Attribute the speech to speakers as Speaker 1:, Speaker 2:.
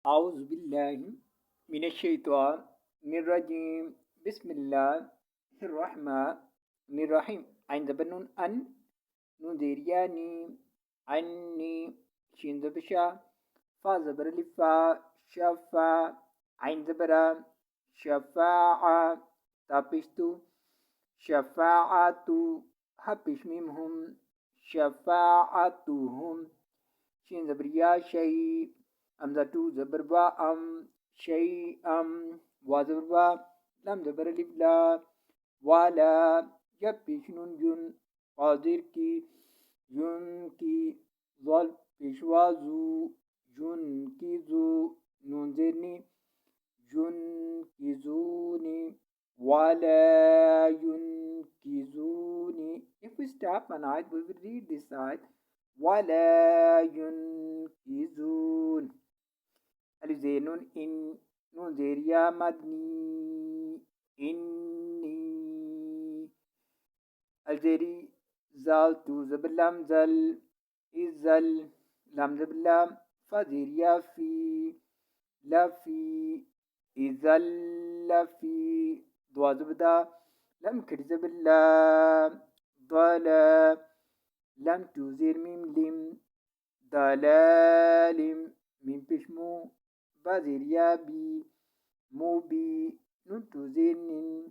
Speaker 1: أعوذ بالله من الشيطان الرجيم بسم الله الرحمن الرحيم عند بنون أن نذيرياني عني شين بشا فازبر لفا شفا عند برا شفاعة تابستو شفاعة هبش ميمهم شفاعتهم شين زبريا شيء أمزة زبربا شيء وزبربا لم زبر لبلا ولا يبش نون جن قادر کی جن کی ظل پیشوازو جن کی زو نون زرني جن کی زوني ولا ينكزوني. If we stop an ayat, we will read this ayat. ولا ينكزون. ألف زي نون إن نون زيريا مدني إني الزيري زال تو زبلام زل إزل لام زبلام فزيريا في لفي إزل لفي دوا زبدا لم كرزب الله ضلا لم تزير ميم لم ضلال من بشمو بازير يابي موبي نون تزير نين